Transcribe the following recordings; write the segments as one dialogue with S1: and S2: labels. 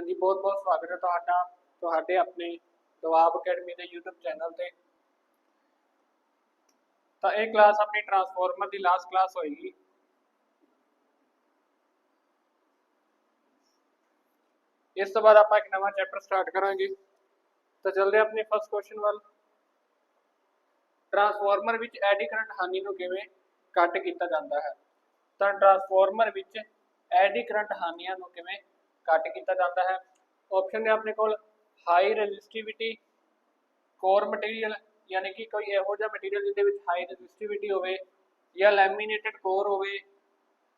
S1: हाँ जी, बहुत बहुत स्वागत है ਤੁਹਾਡੇ ਆਪਣੇ ਦਵਾਬ ਅਕੈਡਮੀ ਦੇ YouTube ਚੈਨਲ ਤੇ। ਤਾਂ ਇਹ ਕਲਾਸ ਆਪਣੀ ਟਰਾਂਸਫਾਰਮਰ ਦੀ ਲਾਸਟ ਕਲਾਸ ਹੋਏਗੀ। ਇਸ ਤੋਂ ਬਾਅਦ ਆਪਾਂ ਇੱਕ ਨਵਾਂ ਚੈਪਟਰ ਸਟਾਰਟ ਕਰਾਂਗੇ। ਤਾਂ ਚੱਲਦੇ ਹਾਂ ਆਪਣੇ ਫਸਟ ਕੁਐਸਚਨ ਵੱਲ। ਟਰਾਂਸਫਾਰਮਰ ਵਿੱਚ ਐਡੀ ਕਰੰਟ ਹਾਨੀ ਨੂੰ ਕਿਵੇਂ ਕੱਟ ਕੀਤਾ ਜਾਂਦਾ ਹੈ? ਤਾਂ ਟਰਾਂਸਫਾਰਮਰ ਵਿੱਚ ਐਡੀ ਕਰੰਟ ਹਾਨੀਆਂ ਨੂੰ ਕਿਵੇਂ ਕੱਟ ਕੀਤਾ ਜਾਂਦਾ ਹੈ? ऑप्शन ने अपने को हाई रजिस्टिविटी कोर मटीरियल यानी कि कोई ਇਹੋ ਜਿਹਾ मटीरियल जिहदे विच हाई रजिस्टिविटी होवे या लैमीनेटेड कोर होवे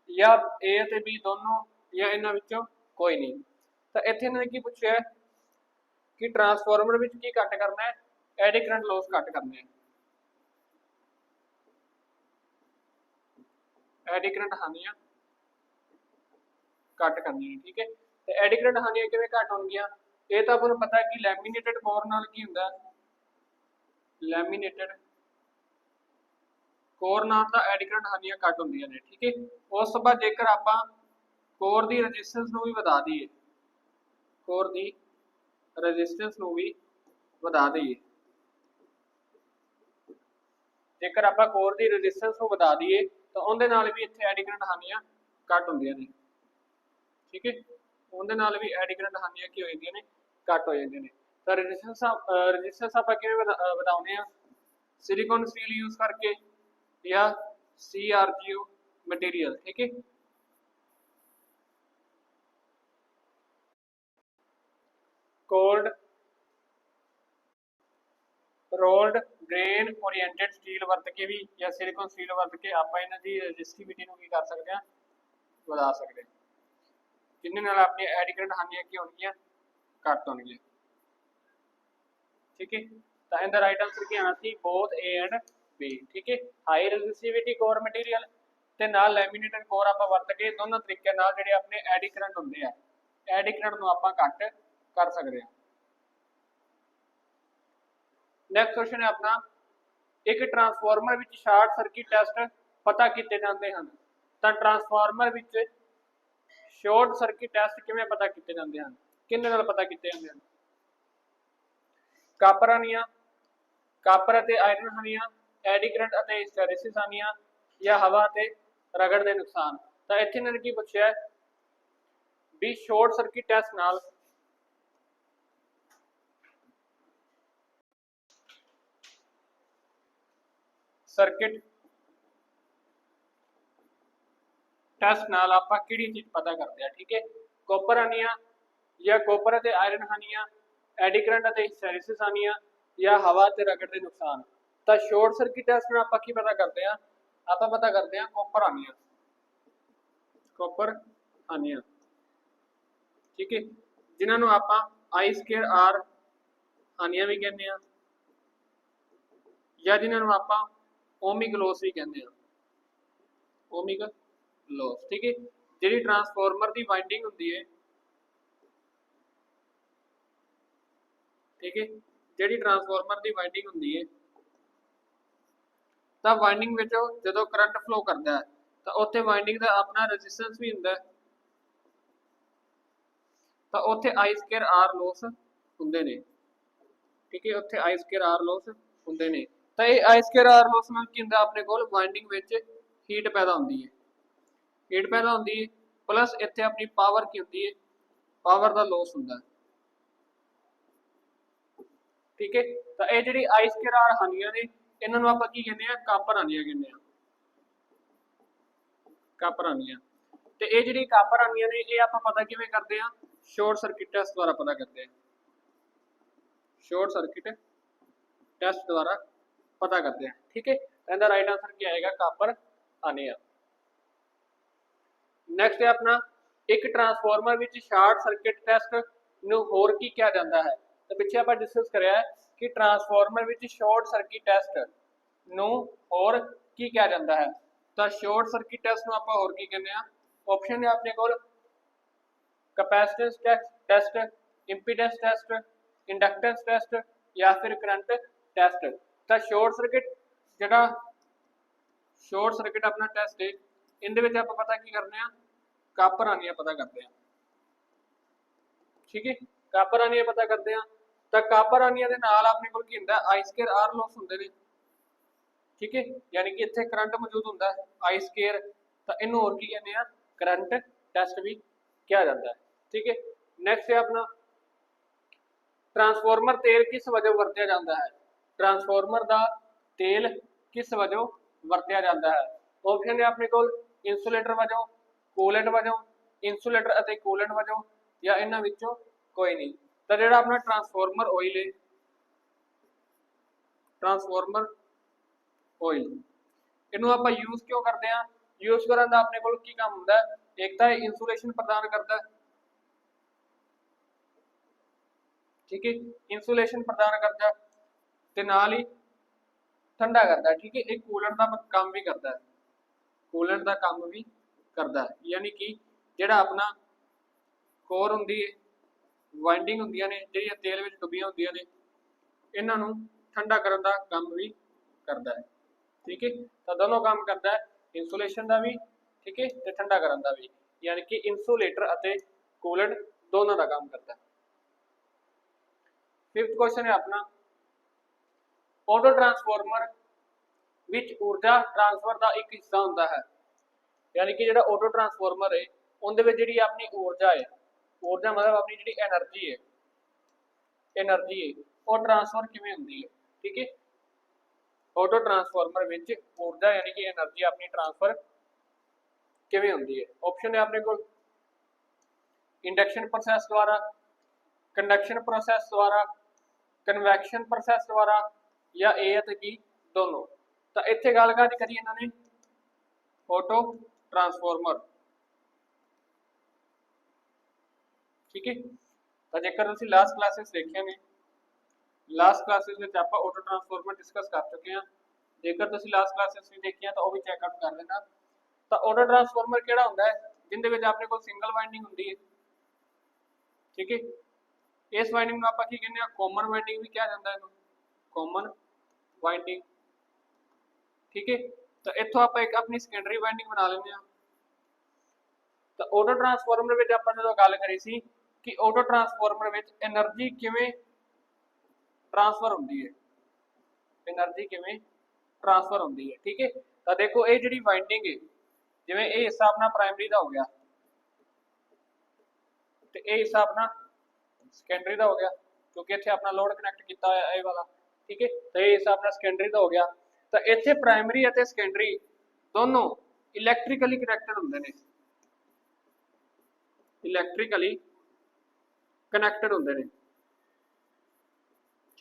S1: या ए ते बी दोनों या इन्हां विचों कोई नहीं। तो इत्थे इन्हां ने की पूछिया कि ट्रांसफार्मर विच की कट करना है? एडी करंट लॉस कट करने एडी करंट हानियां कट करनी है। ठीक है, ਤੇ ਐਡੀ ਕਰੰਟ ਹਾਨੀਆਂ ਕਿਵੇਂ ਘੱਟ ਹੋਣਗੀਆਂ? ਇਹ ਤਾਂ ਆਪਾਂ ਨੂੰ ਪਤਾ ਹੈ ਕਿ ਲੈਮੀਨੇਟਡ ਕੋਰ ਨਾਲ ਕੀ ਹੁੰਦਾ, ਲੈਮੀਨੇਟਡ ਕੋਰ ਨਾਲ ਤਾਂ ਐਡੀ ਕਰੰਟ ਹਾਨੀਆਂ ਘੱਟ ਹੁੰਦੀਆਂ ਨੇ। ਠੀਕ ਹੈ, ਉਸ ਤੋਂ ਬਾਅਦ ਜੇਕਰ ਆਪਾਂ ਕੋਰ ਦੀ ਰੈਜ਼ਿਸਟੈਂਸ ਨੂੰ ਵੀ ਵਧਾ ਦਈਏ, ਕੋਰ ਦੀ ਰੈਜ਼ਿਸਟੈਂਸ ਨੂੰ ਵੀ ਵਧਾ ਦਈਏ, ਜੇਕਰ ਆਪਾਂ ਕੋਰ ਦੀ ਰੈਜ਼ਿਸਟੈਂਸ ਨੂੰ ਵਧਾ ਦਈਏ ਤਾਂ ਉਹਦੇ ਨਾਲ ਵੀ ਇੱਥੇ ਐਡੀ ਕਰੰਟ ਹਾਨੀਆਂ ਘੱਟ ਹੁੰਦੀਆਂ ਨੇ। ਠੀਕ ਹੈ, ਉਹਦੇ ਨਾਲ ਵੀ ਐਡੀ ਕਰੰਟ ਹਾਨੀਆਂ ਕੀ ਹੋ ਜਾਂਦੀਆਂ ਨੇ, ਘੱਟ ਹੋ ਜਾਂਦੀਆਂ ਨੇ। ਤਾਂ ਰੈਜ਼ਿਸਟੈਂਸ ਆਪਾਂ ਕਿਵੇਂ ਵਧਾਉਂਦੇ ਆ? ਸਿਲੀਕਨ ਸਟੀਲ ਯੂਜ਼ ਕਰਕੇ ਜਾਂ CRGO ਮਟੀਰੀਅਲ। ਠੀਕ ਹੈ, cold ruled grain oriented steel ਵਰਤ ਕੇ ਵੀ ਜਾਂ ਸਿਲੀਕਨ ਸਟੀਲ ਵਰਤ ਕੇ ਆਪਾਂ ਇਹਨਾਂ ਦੀ ਰੈਜ਼ਿਸਟਿਵਿਟੀ ਨੂੰ ਕੀ ਕਰ ਸਕਦੇ ਆ, ਵਧਾ ਸਕਦੇ ਹਾਂ, ਜਿੰਨੇ ਨਾਲ ਆਪਣੀ ਐਡੀ ਕਰੰਟ ਹਾਨੀਆਂ ਕੀ ਹੋਣਗੀਆਂ, ਘੱਟ ਹੋਣਗੀਆਂ। ਠੀਕ ਹੈ, ਤਾਂ ਇਹਦਾ ਰਾਈਟ ਆਨਸਰ ਕੀ ਆਣਾ ਸੀ? ਬੋਥ A ਐਂਡ B। ਠੀਕ ਹੈ, ਹਾਈ ਰੈਜ਼ਿਸਟਿਵਿਟੀ ਕੋਰ ਮਟੀਰੀਅਲ ਤੇ ਨਾਲ ਲੈਮੀਨੇਟਡ ਕੋਰ ਆਪਾਂ ਵਰਤ ਕੇ ਦੋਨੋਂ ਤਰੀਕਿਆਂ ਨਾਲ ਜਿਹੜੇ ਆਪਣੇ ਐਡੀ ਕਰੰਟ ਹੁੰਦੇ ਆ, ਐਡੀ ਕਰੰਟ ਨੂੰ ਆਪਾਂ ਘੱਟ ਕਰ ਸਕਦੇ ਹਾਂ। ਨੈਕਸਟ ਕੁਐਸਚਨ ਹੈ ਆਪਣਾ, ਇੱਕ ਟਰਾਂਸਫਾਰਮਰ ਵਿੱਚ ਸ਼ਾਰਟ ਸਰਕਟ ਟੈਸਟ ਪਤਾ ਕੀਤੇ ਜਾਂਦੇ ਹਨ। ਤਾਂ ਟਰਾਂਸਫਾਰਮਰ ਵਿੱਚ ਸ਼ਾਰਟ ਸਰਕਟ ਟੈਸਟ ਕਿਵੇਂ ਪਤਾ ਕੀਤੇ ਜਾਂਦੇ ਹਨ? ਕਿਹਦੇ ਨਾਲ ਪਤਾ ਕੀਤੇ ਜਾਂਦੇ ਹਨ? ਕਾਪਰ ਹਾਨੀਆਂ, ਕਾਪਰ ਅਤੇ ਆਇਰਨ ਹਾਨੀਆਂ, ਐਡੀ ਕਰੰਟ ਅਤੇ ਹਿਸਟੈਰਿਸਿਸ ਹਾਨੀਆਂ ਜਾਂ ਹਵਾ ਅਤੇ ਰਗੜ ਦੇ ਨੁਕਸਾਨ। ਤਾਂ ਇੱਥੇ ਇਹਨਾਂ ਨੇ ਕੀ ਪੁੱਛਿਆ ਹੈ ਵੀ ਸ਼ਾਰਟ ਸਰਕਟ ਟੈਸਟ ਨਾਲ ਸਰਕਟ ਟੈਸਟ ਨਾਲ ਆਪਾਂ ਕਿਹੜੀ ਚੀਜ਼ ਪਤਾ ਕਰਦੇ ਆ? ਠੀਕ ਹੈ, ਕਾਪਰ ਹਾਨੀਆਂ ਜਾਂ ਕਾਪਰ ਅਤੇ ਆਇਰਨ ਹਾਨੀਆਂ, ਐਡੀ ਕਰੰਟ ਅਤੇ ਹਿਸਟੈਰਿਸਿਸ ਹਾਨੀਆਂ ਜਾਂ ਹਵਾ ਤੇ ਰਗੜ ਦੇ ਨੁਕਸਾਨ। ਤਾਂ ਸ਼ਾਰਟ ਸਰਕਟ ਟੈਸਟ ਨਾਲ ਆਪਾਂ ਕੀ ਪਤਾ ਕਰਦੇ ਆ? ਆਪਾਂ ਪਤਾ ਕਰਦੇ ਆ ਕਾਪਰ ਹਾਨੀਆਂ, ਕਾਪਰ ਹਾਨੀਆਂ। ਠੀਕ ਹੈ, ਜਿਨ੍ਹਾਂ ਨੂੰ ਆਪਾਂ I²R ਹਾਨੀਆਂ ਵੀ ਕਹਿੰਦੇ ਆ ਜਾਂ ਜਿਨ੍ਹਾਂ ਨੂੰ ਆਪਾਂ ਓਮਿਕ ਲੋਸ ਵੀ ਕਹਿੰਦੇ ਆ, ਓਮਿਕ ਲੋਸ। ਠੀਕ ਹੈ, ਜਿਹੜੀ ਟਰਾਂਸਫਾਰਮਰ ਦੀ ਵਾਈਂਡਿੰਗ ਹੁੰਦੀ ਹੈ, ਠੀਕ ਹੈ, ਜਿਹੜੀ ਟਰਾਂਸਫਾਰਮਰ ਦੀ ਵਾਈਂਡਿੰਗ ਹੁੰਦੀ ਹੈ ਤਾਂ ਵਾਈਂਡਿੰਗ ਵਿੱਚ ਜਦੋਂ ਕਰੰਟ ਫਲੋ ਕਰਦਾ ਹੈ ਤਾਂ ਉੱਥੇ ਵਾਈਂਡਿੰਗ ਦਾ ਆਪਣਾ ਰੈਜ਼ਿਸਟੈਂਸ ਵੀ ਹੁੰਦਾ ਹੈ, ਤਾਂ ਉੱਥੇ I²R ਲੋਸ ਹੁੰਦੇ ਨੇ। ਠੀਕ ਹੈ, ਉੱਥੇ I²R ਲੋਸ ਹੁੰਦੇ ਨੇ। ਤਾਂ ਇਹ I²R ਲੋਸ ਨਾਲ ਕੀ ਹੁੰਦਾ, ਆਪਣੇ ਕੋਲ ਵਾਈਂਡਿੰਗ ਵਿੱਚ ਹੀਟ ਪੈਦਾ ਹੁੰਦੀ ਹੈ, ਹੀਟ ਪੈਦਾ ਹੁੰਦੀ ਹੈ ਪਲੱਸ ਇੱਥੇ ਆਪਣੀ ਪਾਵਰ ਕੀ ਹੁੰਦੀ ਹੈ, ਪਾਵਰ ਦਾ ਲੋਸ ਹੁੰਦਾ ਹੈ। ਠੀਕ ਹੈ, ਤਾਂ ਇਹ ਜਿਹੜੀ I²R ਹਾਨੀਆਂ ਨੇ ਇਹਨਾਂ ਨੂੰ ਆਪਾਂ ਕੀ ਕਹਿੰਦੇ ਆ? ਕਾਪਰ ਹਾਨੀਆਂ ਕਹਿੰਦੇ ਆ, ਕਾਪਰ ਹਾਨੀਆਂ। ਤੇ ਇਹ ਜਿਹੜੀ ਕਾਪਰ ਹਾਨੀਆਂ ਨੇ ਇਹ ਆਪਾਂ ਪਤਾ ਕਿਵੇਂ ਕਰਦੇ ਆ? ਸ਼ਾਰਟ ਸਰਕਟ ਟੈਸਟ ਦੁਆਰਾ ਪਤਾ ਕਰਦੇ ਆ, ਸ਼ਾਰਟ ਸਰਕਟ ਟੈਸਟ ਦੁਆਰਾ ਪਤਾ ਕਰਦੇ ਆ। ਠੀਕ ਹੈ, ਇਹਦਾ ਰਾਈਟ ਆਨਸਰ ਕੀ ਆਏਗਾ? ਕਾਪਰ ਹਾਨੀਆਂ। ਨੈਕਸਟ ਹੈ ਆਪਣਾ, ਇੱਕ ਟਰਾਂਸਫਾਰਮਰ ਵਿੱਚ ਸ਼ਾਰਟ ਸਰਕਟ ਟੈਸਟ ਨੂੰ ਹੋਰ ਕੀ ਕਿਹਾ ਜਾਂਦਾ ਹੈ? ਤਾਂ ਪਿੱਛੇ ਆਪਾਂ ਡਿਸਕਸ ਕਰਿਆ ਕਿ ਟਰਾਂਸਫਾਰਮਰ ਵਿੱਚ ਸ਼ਾਰਟ ਸਰਕਟ ਟੈਸਟ ਨੂੰ ਹੋਰ ਕੀ ਕਿਹਾ ਜਾਂਦਾ ਹੈ? ਤਾਂ ਸ਼ਾਰਟ ਸਰਕਟ ਟੈਸਟ ਨੂੰ ਆਪਾਂ ਹੋਰ ਕੀ ਕਹਿੰਦੇ ਆ? ਆਪਸ਼ਨ ਹੈ ਆਪਣੇ ਕੋਲ ਕੈਪੈਸਿਟੈਂਸ ਟੈਸਟ, ਇੰਪੀਡੈਂਸ ਟੈਸਟ, ਇੰਡਕਟੈਂਸ ਟੈਸਟ ਜਾਂ ਫਿਰ ਕਰੰਟ ਟੈਸਟ। ਤਾਂ ਸ਼ਾਰਟ ਸਰਕਟ ਜਿਹੜਾ ਸ਼ਾਰਟ ਸਰਕਟ ਆਪਣਾ ਟੈਸਟ ਹੈ ਇਹਦੇ ਵਿੱਚ ਆਪਾਂ ਪਤਾ ਕੀ ਕਰਨੇ ਆ? ਕਾਪਰ ਹਾਨੀਆਂ ਪਤਾ ਕਰਦੇ ਆ। ठीक है। ਕਾਪਰ ਆਨੀਆਂ ਪਤਾ ਕਰਦੇ ਆ ਤਾਂ ਕਾਪਰ ਆਨੀਆਂ ਦੇ ਨਾਲ ਆਪਣੇ ਕੋਲ ਕੀ ਹੁੰਦਾ I ਸਕੁਅਰ R ਲੋਸ ਹੁੰਦੇ ਨੇ, ਠੀਕ ਹੈ। ਯਾਨੀ ਕਿ ਇੱਥੇ ਕਰੰਟ ਮੌਜੂਦ ਹੁੰਦਾ ਹੈ I ਸਕੁਅਰ, ਤਾਂ ਇਹਨੂੰ ਹੋਰ ਕੀ ਕਹਿੰਦੇ ਆ ਕਰੰਟ ਟੈਸਟ ਵੀ ਕਿਹਾ ਜਾਂਦਾ ਹੈ, ਠੀਕ ਹੈ। ਨੈਕਸਟ ਹੈ ਆਪਣਾ ट्रांसफॉर्मर तेल किस वजह वरत्या जाता है, ट्रांसफॉर्मर का तेल किस वजह वरत्या जाता है। ऑप्शन है अपने को इंसुलेटर वजों, कूलेंट वजों, इंसुलेटर अते कूलेंट वजों, या इन्हां विचों कोई नहीं। तो जिहड़ा अपना ट्रांसफॉर्मर ऑयल है, ट्रांसफॉर्मर ऑयल इनू आपां यूज क्यों करते हैं, यूज करने का अपने को की काम हुंदा है, एक तो इंसुलेशन प्रदान करता है, ठीक है, इंसुलेशन प्रदान करता है ते नाल ही ठंडा करता है, ठीक है। एक कूलेंट का काम भी करता है, कूलेंट का काम भी करता है, यानी कि जिहड़ा अपना कोर हुंदी है, वाइंडिंग हुंदियां ने जिहड़ियां तेल विच डुबियां हुंदियां ने, इन्हां नूं ठंडा करन दा काम भी करता है, ठीक है। तो दोनों काम करता है, इंसुलेशन का भी, ठीक है, ते ठंडा करन दा भी, यानी कि इंसुलेटर अते कूलेंट दोनों का काम करता है। फिफ्थ क्वेश्चन है अपना ऑटो ट्रांसफॉर्मर विच ऊर्जा ट्रांसफर का एक हिस्सा होता है, यानी कि जो ऑटो ट्रांसफॉर्मर है उनके जी अपनी ऊर्जा है, ऊर्जा मतलब अपनी जी एनर्जी है, एनर्जी है वो ट्रांसफर किमें होती है, ठीक है। ऑटो ट्रांसफॉर्मर विच ऊर्जा यानी कि एनर्जी अपनी ट्रांसफर किमें होती है। ऑप्शन है अपने को इंडक्शन प्रोसैस द्वारा, कंडक्शन प्रोसैस द्वारा, कन्वैक्शन प्रोसैस द्वारा, या ए ते बी दोनों। तो इत्थे गल करी इन्होंने ऑटो ट्रांसफॉर्मर, ठीक है। तो जेकर तुसीं लास्ट क्लासेस देखिया ने, लास्ट क्लासेस में आप ऑटो ट्रांसफॉर्मर डिस्कस कर चुके हैं, जेकर तुसीं लास्ट क्लासेस नहीं देखिया तो वह भी चैकआउट कर लेना। तो ऑटो ट्रांसफॉर्मर किहड़ा हुंदा है जिंदे विच अपने कोल सिंगल वाइंडिंग हुंदी है, ठीक है। इस वाइंडिंग में आप की कहने कॉमन वाइंडिंग भी कहा जाता है, कॉमन वाइंडिंग, ठीक है। तो इतों आप एक अपनी सेकेंडरी वाइंडिंग बना लेंगे। तो ऑटो ट्रांसफॉर्मर में आप जो गल करी सी कि ऑटो ट्रांसफॉर्मर में एनर्जी किवें ट्रांसफर होती है, एनर्जी किवें ट्रांसफर होती है, ठीक है। तो देखो ये जी वाइंडिंग है, जिवें ये हिस्सा अपना प्राइमरी का हो गया, तो ये हिस्सा अपना सेकेंडरी का हो गया, क्योंकि इत्थे अपना लोड कनैक्ट किया होया ये वाला, ठीक है। तो ये हिस्सा अपना सेकेंडरी का हो गया। तो इत्थे प्राइमरी और सेकेंडरी दोनों इलैक्ट्रिकली कनैक्टेड होंदे ने, इलैक्ट्रिकली कनैक्टेड होंदे ने,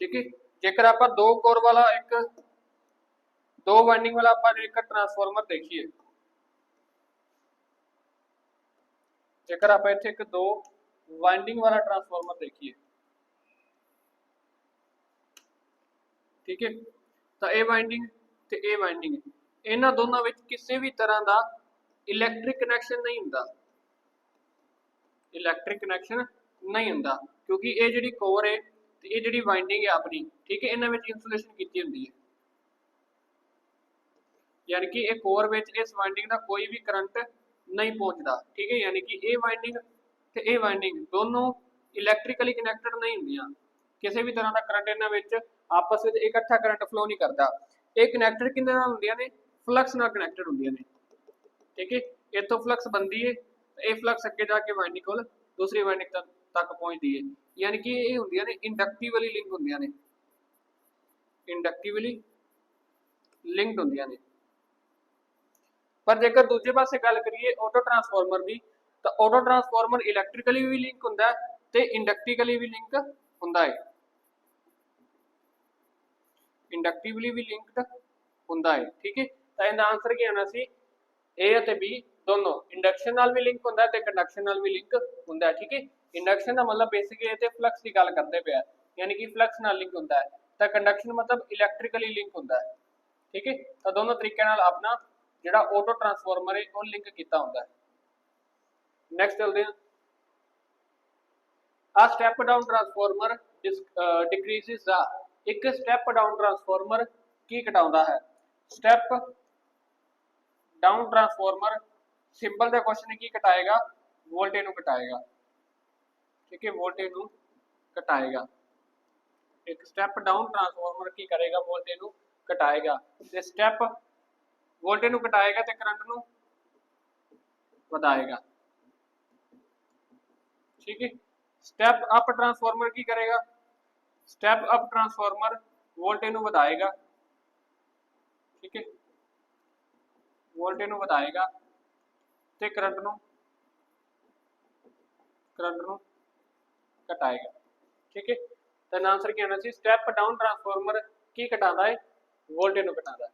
S1: ठीक है। जेकर आप दो कोर वाला एक दो वाइंडिंग वाला आप एक ट्रांसफॉर्मर देखिए, जेकर आप इत्थे एक दो वाइंडिंग वाला ट्रांसफॉर्मर देखिए, ठीक है। तो ए वाइंडिंग ते ए वाइंडिंग इन्हां दोनों विच किसी भी तरह का इलैक्ट्रिक कनैक्शन नहीं हुंदा, इलैक्ट्रिक कनैक्शन नहीं हुंदा, क्योंकि ये जिहड़ी कोर है ते ये जिहड़ी वाइंडिंग है अपनी, ठीक है, इन्हां विच इंसुलेशन कीती हुंदी है, यानी कि ये कोर विच इस वाइंडिंग का कोई भी करंट नहीं पहुंचता, ठीक है। यानी कि ये वाइंडिंग ते ये वाइंडिंग दोनों इलैक्ट्रिकली कनैक्टेड नहीं होंदियां, किसी भी तरह का करंट इन्हां विच आपस में इकट्ठा करंट फ्लो नहीं करता। ये कनैक्टेड किहदे नाल हुंदियां ने, फ्लक्स नाल कनैक्टेड हुंदियां ने, ठीक है। इत्थों फ्लक्स बनती है, ये फ्लक्स अगे जाके वाइंडिंग को दूसरी वाइंडिंग तक पहुंचती है, यानी कि ये हुंदियां ने इंडक्टिवली लिंक हुंदियां ने, इंडक्टिवली लिंक्ड हुंदियां ने। पर जेकर दूजे पासे गल करिए ऑटो ट्रांसफॉर्मर की, तो ऑटो ट्रांसफॉर्मर इलैक्ट्रिकली भी लिंक हुंदा है ते इंडक्टिवली भी लिंक हुंदा है, इंडक्टिवली भी लिंक्ड हुंदा है, ठीक है। तो इहदा आंसर की आना सी ए ते बी दोनों, इंडक्शन नाल भी लिंक हुंदा है ते कंडक्शन नाल भी लिंक हुंदा है, ठीक है। इंडक्शन का मतलब बेसिकली ये फ्लक्स की गल करते पे है, यानी कि फ्लक्स नाल लिंक हुंदा है, तो कंडक्शन मतलब इलैक्ट्रिकली लिंक हुंदा है, ठीक है। तो दोनों तरीके नाल अपना जिहड़ा ऑटो ट्रांसफॉर्मर है वो लिंक किया हुंदा है। नैक्सट चलते हैं, a step down transformer decreases the, एक स्टैप डाउन ट्रांसफॉर्मर की घटाउंदा है, स्टैप डाउन ट्रांसफॉर्मर सिंपल दा क्वेश्चन की घटाएगा, वोल्टेज को घटाएगा, ठीक है, वोल्टेज ਨੂੰ ਘਟਾਏਗਾ। एक स्टैप डाउन ट्रांसफार्मर की करेगा, वोल्टेज ਨੂੰ ਘਟਾਏਗਾ ਤੇ स्टैप वोल्टेज ਨੂੰ ਘਟਾਏਗਾ ਤੇ करंट ਨੂੰ ਵਧਾਏगा। ठीक है, स्टैप अप ट्रांसफार्मर की करेगा, स्टैप अप ट्रांसफार्मर वोल्टेज ਨੂੰ ਵਧਾਏਗਾ। ठीक है, वोल्टेज ਨੂੰ ਵਧਾਏਗਾ ਤੇ करंट ਨੂੰ ਘਟਾਏਗਾ। ठीक है, तो आंसर क्या आना सी, स्टैप डाउन ट्रांसफार्मर की घटाता है, वोल्टेज ਨੂੰ घटाता है।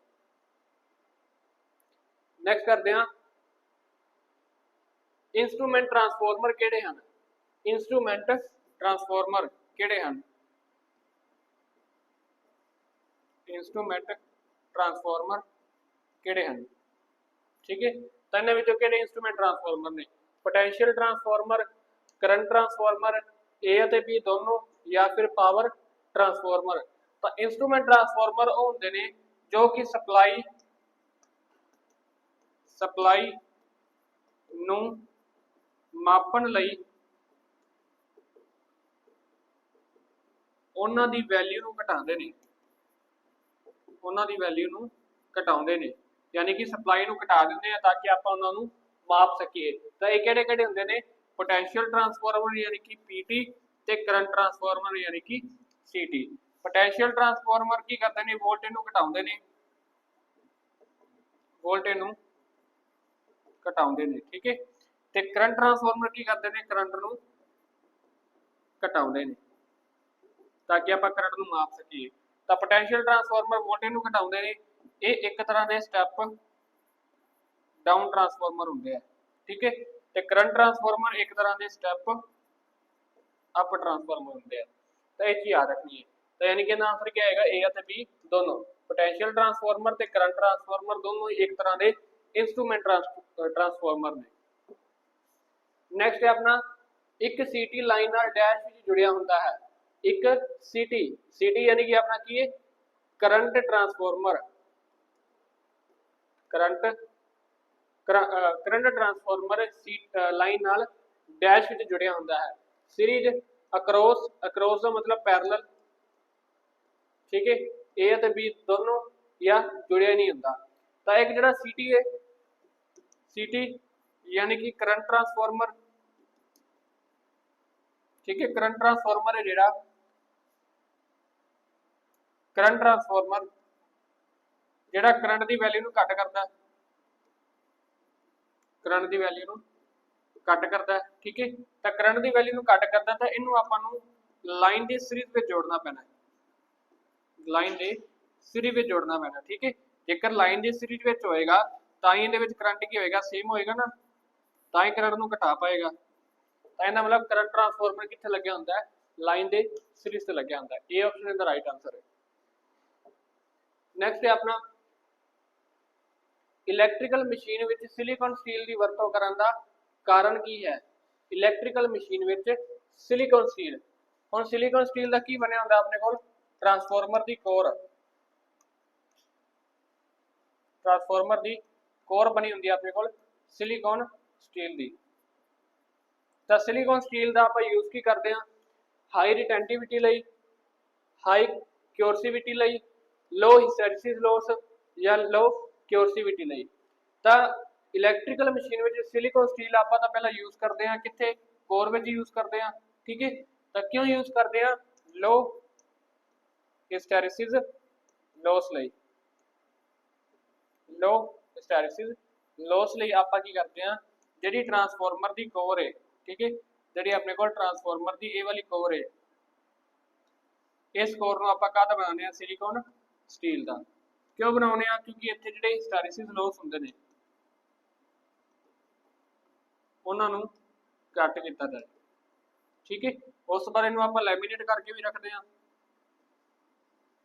S1: नैक्सट करते हैं इंस्ट्रूमेंट ट्रांसफार्मर किहड़े हैं, इंस्ट्रूमेंट ट्रांसफार्मर किहड़े हैं, इंस्ट्रूमेंट ट्रांसफार्मर किहड़े हैं। ठीक है, तो इन्हां विचों किहड़े इंस्ट्रूमेंट ट्रांसफार्मर ने, पोटेंशियल ट्रांसफार्मर, करंट ट्रांसफार्मर, ए ते बी दोनों, या फिर पावर ट्रांसफार्मर। तो इंस्ट्रूमेंट ट्रांसफार्मर वो होंदे ने जो कि सप्लाई नूं मापन लई उन्हां दी वैल्यू नूं घटाउंदे ने, उन्हां दी वैल्यू नूं घटाउंदे ने, यानी कि सप्लाई नूं घटा दिंदे आ ताकि आपां उन्हां नूं माप सकीए। तो ये किहड़े-किहड़े हुंदे ने, पोटेंशियल ट्रांसफार्मर यानी कि पीटी ते करंट ट्रांसफार्मर यानी कि सीटी। पोटेंशियल ट्रांसफार्मर की करते हैं, वोल्टेज नूं घटाउंदे ने, वोल्टेज नूं घटाउंदे ने। ठीक है, ते करंट ट्रांसफार्मर की करते हैं, करंट नूं घटाउंदे ने ताकि आपां करंट नूं माप सकीए। तो पोटेंशियल ट्रांसफार्मर वोल्टेज नूं घटाउंदे ने, ये एक तरह दे स्टैप डाउन ट्रांसफार्मर हुंदे आ। ठीक है, ते करंट ट्रांसफार्मर एक तरह दे स्टैप अप ट्रांसफार्मर होंगे। तो ये चीज याद रखनी है। तो यानी कि आंसर क्या आएगा, ए और बी दोनों, पोटेंशियल ट्रांसफार्मर ते करंट ट्रांसफार्मर दोनों एक तरह के इंस्ट्रूमेंट ट्रांसफार्मर ने। नैक्सट है अपना, एक सीटी लाइन नाल डैश विच जुड़िया होंदा है, एक सीटी यानी कि अपना की है current transformer, current transformer line नाल डैश विच जुड़िया होंदा है। सीरीज अक्रॉस का मतलब पैरेलल। ठीक है, ए ते बी दोनों या जुड़िया नहीं होंदा। तो एक जिहड़ा सीटी है, सीटी यानी कि करंट ट्रांसफार्मर। ठीक है, करंट ट्रांसफार्मर है जिहड़ा, करंट ट्रांसफार्मर जिहड़ा करंट दी वैल्यू नूं घट करदा, करंट दी वैल्यू नूं घट करता है। ठीक है, तो करंट की वैल्यू घट करता, तो इनू आपां नूं लाइन की सीरीज में जोड़ना पैना, लाइन की सीरीज में जोड़ना पैना। ठीक है, जेकर लाइन की सीरीज में होएगा तो ही इहदे विच करंट की होएगा, सेम होएगा ना, तो ही करंट नूं घटा पाएगा। तो इहदा मतलब करंट ट्रांसफार्मर कित्थे लग्या हुंदा है, लाइन के सीरीज से लग्या हुंदा है। A option is the right answer है। नैक्सट है अपना, electrical machine which silicon steel की वरतों करन दा कारण की है। Electrical machine which silicon steel, हुण सिलिकॉन स्टील का की बनिया हुंदा अपने कोल, ट्रांसफार्मर की कोर, ट्रांसफार्मर की कोर बनी हुंदी अपने कोल सिलिकॉन स्टील की। तो सिलिकॉन स्टील का आप यूज की करते हैं, हाई रिटेंटिविटी लई, हाई क्योरसिविटी लई, लो हिस्टैरिसिस लॉस या लो क्योरसिविटी लई। तो इलैक्ट्रिकल मशीन में सिलिकॉन स्टील आप तो पहला यूज करते हैं कितने, कोर में यूज करते हैं। ठीक है, तो क्यों यूज करते हैं, लो हिस्टैरिसिस लॉस लई, लो हिस्टैरिसिस लॉस लई आप की करते हैं, जी ट्रांसफार्मर की कोर है। ठीक है, जी अपने को ट्रांसफार्मर की ये वाली कोर है, इस कोर को आप बनाने सिलिकॉन स्टील का। क्यों बनाने, क्योंकि इतने जो हिस्टैरिसिस लॉस होंगे ने उन्होंने घट किया जाए। ठीक है, उस बार इन्हू आप लैमीनेट करके भी रखते हैं।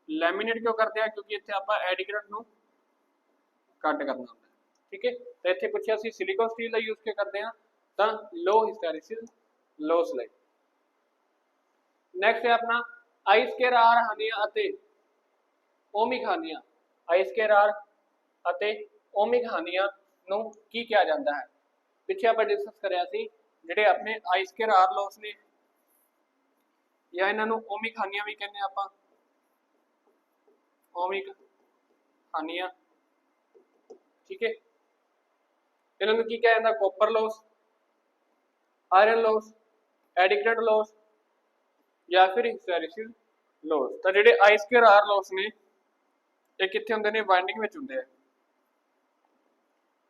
S1: लैमीनेट क्यों करते हैं, क्योंकि इतने आप एडी करंट नूं घट करना होंदा है। ठीक है, तो इतने पूछे असीं सिलिकॉन स्टील का यूज क्यों करते हैं, तो लो हिस्टैरिसिस लॉस लई। नैक्सट है अपना, आई स्क्वायर आर हानियां अते ओमिक हानियां, आई स्क्वायर आर अते ओमिक हानियां नूं की किया जाता है। पिछे आप डिस्कस करिया सी, जिहड़े अपने आई स्क्वायर आर लॉस ने ਜਾਂ ਇਹਨਾਂ ਨੂੰ ਓਮਿਕ ਹਾਨੀਆਂ ਵੀ ਕਹਿੰਦੇ ਆਪਾਂ, ਓਮਿਕ ਹਾਨੀਆਂ। ਠੀਕ ਹੈ, ਇਹਨਾਂ ਨੂੰ ਕੀ ਕਿਹਾ ਜਾਂਦਾ, ਕਾਪਰ ਲੋਸ, ਆਇਰਨ ਲੋਸ, ਐਡੀ ਕਰੰਟ ਲੋਸ ਜਾਂ ਫਿਰ ਹਿਸਟੈਰਿਸਿਸ ਲੋਸ। ਤਾਂ ਜਿਹੜੇ I ਸਕੁਅਰ R ਲੋਸ ਨੇ ਇਹ ਕਿੱਥੇ ਹੁੰਦੇ ਨੇ, ਵਾइंडिंग ਵਿੱਚ ਹੁੰਦੇ ਆ,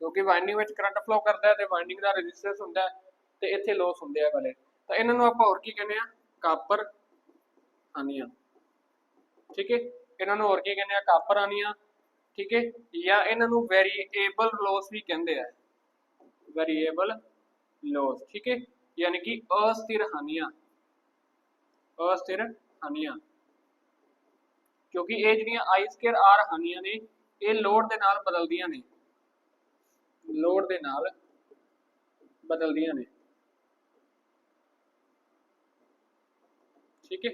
S1: ਕਿਉਂਕਿ ਵਾइंडिंग ਵਿੱਚ ਕਰੰਟ ਫਲੋ ਕਰਦਾ ਹੈ ਤੇ ਵਾइंडिंग ਦਾ ਰੈਜ਼ਿਸਟੈਂਸ ਹੁੰਦਾ ਹੈ ਤੇ ਇੱਥੇ ਲੋਸ ਹੁੰਦੇ ਆ ਵਾਲੇ। ਤਾਂ ਇਹਨਾਂ ਨੂੰ ਆਪਾਂ ਹੋਰ ਕੀ ਕਹਿੰਦੇ ਆ, ਕਾਪਰ ਹਾਨੀਆਂ। ਠੀਕ ਹੈ, ਇਹਨਾਂ ਨੂੰ ਹੋਰ ਕੀ ਕਹਿੰਦੇ ਆ, ਕਾਪਰ ਹਾਨੀਆਂ। ਠੀਕ ਹੈ, ਜਾਂ ਇਹਨਾਂ ਨੂੰ ਵੇਰੀਏਬਲ ਲੋਸ ਵੀ ਕਹਿੰਦੇ ਆ, ਵੇਰੀਏਬਲ ਲੋਸ। ਠੀਕ ਹੈ, यानी कि अस्थिर हानियां, अस्थिर हानियां, क्योंकि ये ਜਿਹੜੀਆਂ I ਸਕੁਅਰ R ਹਾਨੀਆਂ ਨੇ ਇਹ ਲੋਡ ਦੇ ਨਾਲ ਬਦਲਦੀਆਂ ਨੇ, ਲੋਡ ਦੇ ਨਾਲ ਬਦਲਦੀਆਂ ਨੇ। ਠੀਕ ਹੈ,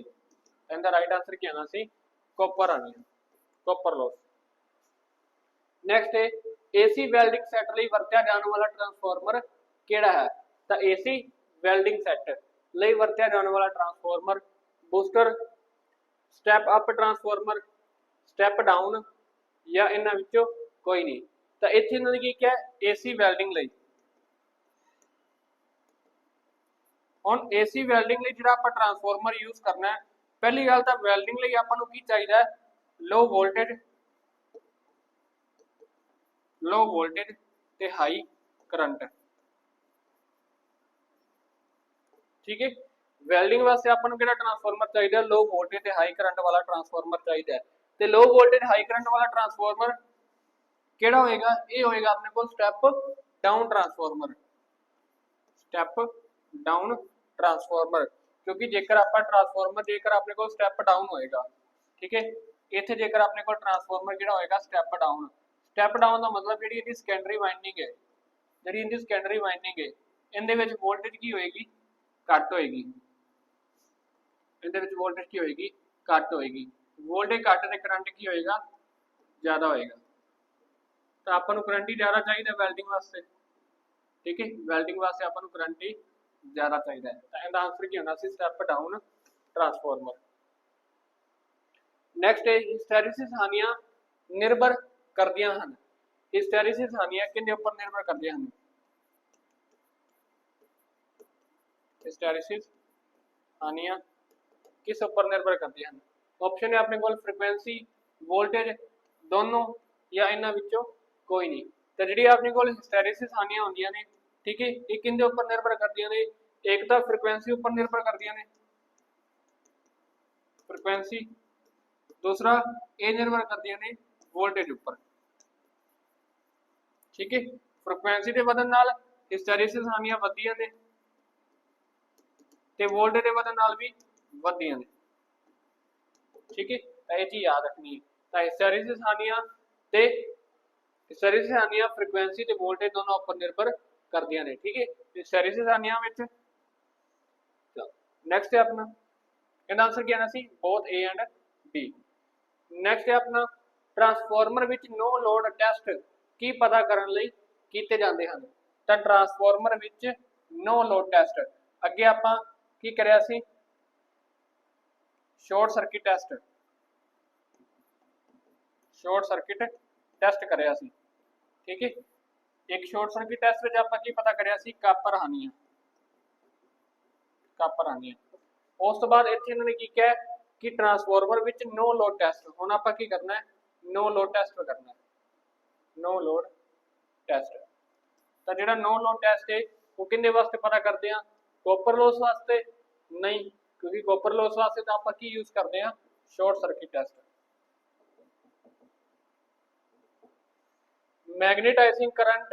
S1: ਇਹਦਾ ਰਾਈਟ ਆंसर ਕੀ ਆਣਾ ਸੀ, ਕਾਪਰ ਹਾਨੀਆਂ, ਕਾਪਰ ਲੋਸ। ਨੈਕਸਟ ਹੈ AC ਵੈਲਡਿੰਗ ਸੈੱਟ ਲਈ ਵਰਤਿਆ ਜਾਣ ਵਾਲਾ ਟਰਾਂਸਫਾਰਮਰ ਕਿਹੜਾ ਹੈ। ਤਾਂ AC ਵੈਲਡਿੰਗ ਸੈੱਟ ਲਈ ਵਰਤਿਆ ਜਾਣ ਵਾਲਾ transformer booster, step up transformer, step down ਜਾਂ ਇਹਨਾਂ ਵਿੱਚੋਂ ਕੋਈ ਨਹੀਂ। ਤਾਂ ਇੱਥੇ ਇਹਨਾਂ ਨੇ ਕੀ ਕਿਹਾ, AC ਵੈਲਡਿੰਗ ਲਈ। ਹੁਣ AC ਵੈਲਡਿੰਗ ਲਈ ਜਿਹੜਾ ਆਪਾਂ ਟਰਾਂਸਫਾਰਮਰ ਯੂਜ਼ ਕਰਨਾ ਹੈ, ਪਹਿਲੀ ਗੱਲ ਤਾਂ ਵੈਲਡਿੰਗ ਲਈ ਆਪਾਂ ਨੂੰ ਕੀ ਚਾਹੀਦਾ ਹੈ, ਲੋ ਵੋਲਟੇਜ, लो वोल्टेज ते हाई करंट। ठीक है, वेल्डिंग वास्ते अपन केड़ा ट्रांसफार्मर चाहिए, लो वोल्टेज ते हाई करंट वाला ट्रांसफार्मर चाहिए। ते लो वोल्टेज हाई करंट वाला ट्रांसफार्मर केड़ा होएगा, ये होएगा अपने को step down transformer, step down transformer. क्योंकि जेकर आप ट्रांसफार्मर जेकर अपने को स्टेप डाउन होएगा, ठीक है, इत्थे जेकर अपने को ट्रांसफार्मर केड़ा होएगा स्टेप डाउन। स्टेप डाउन का मतलब जी इसकी सैकेंडरी वाइंडिंग है, जी इनकी सैकेंडरी वाइंडिंग है, इनके वोल्टेज की होएगी, घट होएगी, इनके वोल्टेज की होएगी, घट होएगी। वोल्टेज घट ते करंट की होएगा, ज़्यादा होएगा। तो आपां नूं करंट ही ज़्यादा चाहिए वेल्डिंग वास्ते। ठीक है, वेल्डिंग वास्ते आपां नूं करंट ही ज़्यादा चाहिए। तो इहदा आंसर की होना see step down transformer. Next है हिस्टैरिसिस हानियां निर्भर करदियां हन। हिस्टैरिसिस हानियां किहदे उपर निर्भर करदियां हन, हिस्टैरिसिस हानियां किस उपर निर्भर करदियां हन। ऑप्शन है अपने कोल फ्रीक्वेंसी, वोल्टेज, दोनों या इन्हां विचों कोई नहीं। तो जिहड़ी अपने कोल हिस्टैरिसिस हानियां होंदियां ने, ठीक है, ये किहदे उपर निर्भर करदियां ने, एक तो फ्रीक्वेंसी उपर निर्भर करदियां ने, फ्रीक्वेंसी, दूसरा ये निर्भर करदियां ने वोल्टेज उपर। ठीक है, फ्रीक्वेंसी के वधन नाल हिस्टैरिसिस हानियां वधदियां ने ते वोल्टेज के वधन नाल भी वधदियां ने। ठीक है, ये चीज याद रखनी है। तो हिस्टैरिसिस हानियां ते हिस्टैरिसिस हानियां फ्रीक्वेंसी ते वोल्टेज दोनों उपर निर्भर करदियां ने। ठीक है, हिस्टैरिसिस हानियां विच नैक्सट है अपना, इहदा आंसर क्या आना सी, both A and B. Next है अपना ट्रांसफार्मर विच नो लोड टेस्ट की पता करने लई कीते जांदे हन। तां ट्रांसफार्मर विच नो लोड टेस्ट अगे आपां की करिया सी, short circuit test, short circuit test करिया सी। ठीक है, एक शॉर्ट सर्किट टेस्ट विच आपां की पता करिया सी, कापर हानियां, कापर हानियां। उस तो बाद इत्थे इन्होंने की कहा कि ट्रांसफार्मर विच नो लोड टेस्ट। हुण आपां की करना है, नो लोड टेस्ट करना है, नो लोड टेस्ट। तो जिहड़ा नो लोड टेस्ट है वो किहदे वास्ते पता करते हैं, कॉपर लॉस वास्ते नहीं, क्योंकि कॉपर लॉस वास्ते तो आपां की यूज करते हैं, short circuit test. Magnetising current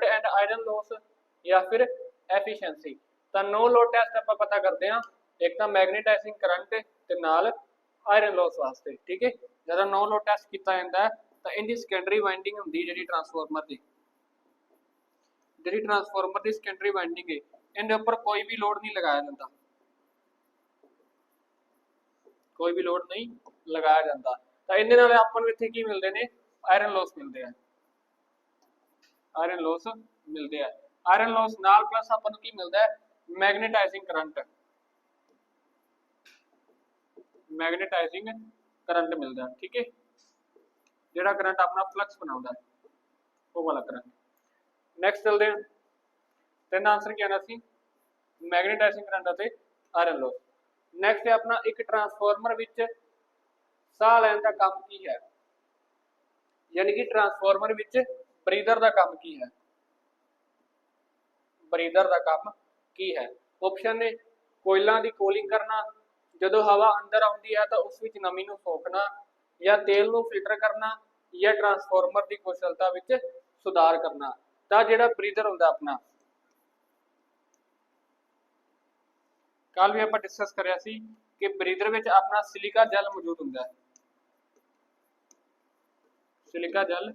S1: and iron loss या फिर एफिशिएंसी। तो नो लोड टेस्ट आप पता करते हैं, एक तो मैग्नेटाइजिंग करंट ते नाल आयरन लॉस वास्ते। ठीक है, जब नो लोड टेस्ट किया जाता है तो इनकी सैकेंडरी वाइंडिंग होंदी है, जी ट्रांसफार्मर की, जी ट्रांसफार्मर की सैकेंडरी वाइंडिंग है, इनके उपर कोई भी लोड नहीं लगाया जाता, कोई भी लोड नहीं लगाया जाता। तो इहदे नाल आपां नूं इत्थे की मिलदे ने, आयरन लॉस मिलते हैं, आयरन लॉस मिलते हैं। आयरन लॉस नाल प्लस आपां नूं की मिलता है, मैग्नेटाइजिंग करंट, मैग्नेटाइजिंग करंट मिलता है। ठीक है, ਜਿਹੜਾ करंट अपना फ्लक्स बनाता है वो वाला करंट। नैक्सट चलते हैं, तीन आंसर क्या आना सी मैग्नेटाइजिंग करंट ਅਤੇ आयरन लॉस। नैक्सट है अपना एक ट्रांसफार्मर विच ਸਾਹ ਲੈਣ ਦਾ ਕੰਮ ਕੀ है, यानी कि ट्रांसफार्मर विच ब्रीदर का काम की है। ब्रीदर का काम की है? ऑप्शन ने कोयलों की कूलिंग करना, जो हवा अंदर आती है तो उस विच नमी नूं सोखना, या तेल नूं फिल्टर करना, या ट्रांसफार्मर की कुशलता विच सुधार करना। तो जिहड़ा ब्रीदर हुंदा अपना, कल भी आपां डिस्कस करिया सी कि ब्रीदर विच अपना सिलिका जैल मौजूद हुंदा है, सिलिका जैल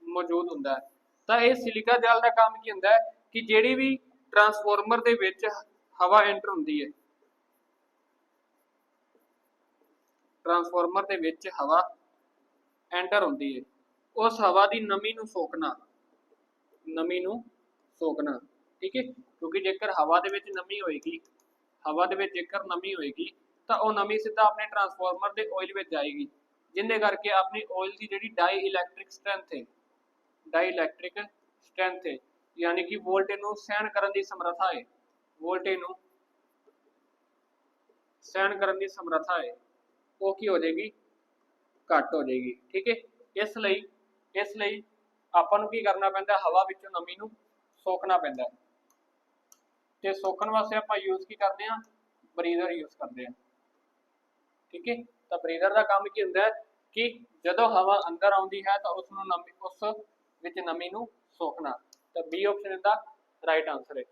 S1: मौजूद हुंदा है। तो यह सिलिका जैल का काम की हुंदा है कि जिहड़ी भी ट्रांसफार्मर दे विच हवा एंटर हुंदी है, ट्रांसफार्मर दे विच हवा एंटर होंदी है, उस हवा की नमी नूं सोखना, नमी नूं सोखना। ठीक है, क्योंकि जेकर हवा दे विच नमी होएगी, हवा दे विच जेकर नमी होएगी तो वह नमी सीधा अपने ट्रांसफार्मर के ऑयल में जाएगी, जिन्हें करके अपनी ऑयल की जिहड़ी डाई इलैक्ट्रिक स्ट्रेंथ है, डाई इलैक्ट्रिक स्ट्रेंथ है, यानी कि वोल्टेज नूं सहन करने की समर्था है, वोल्टेज नूं सहन करने की समर्था है, वो की हो जाएगी, घट हो जाएगी। ठीक है, इसलिए आपां नूं की करना पैंदा, हवा विचों नमी नूं सोखना पैंदा है। ते सोखण वास्ते आपां यूज की करते हैं, ब्रीदर यूज करते हैं। ठीक है, तो ब्रीदर का काम की हुंदा है कि जदों हवा अंदर आउंदी है तो उसनूं नमी, उस विच नमी नूं सोखना। तो बी ऑप्शन इसदा राइट आंसर है।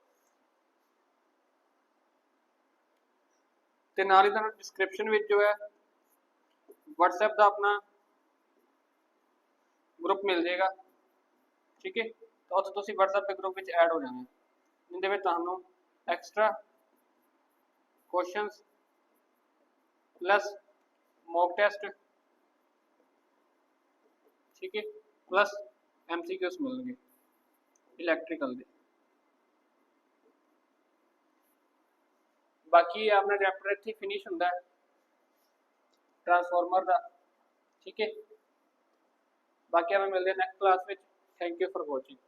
S1: ते नाल ही तुहानूं डिस्क्रिप्शन विच जो है WhatsApp का अपना ग्रुप मिल जाएगा। ठीक है, तो उत्थे तुसीं WhatsApp के ग्रुप विच ऐड हो जाना, जिंदे विच तुहानूं extra questions plus mock test, ठीक है, प्लस MCQs मिलेंगे इलैक्ट्रिकल के। बाकी अपना चैप्टर इत्थे फिनिश होंदा है ट्रांसफार्मर का। ठीक है, बाकी हमें मिलते हैं नेक्स्ट क्लास में। Thank you for watching.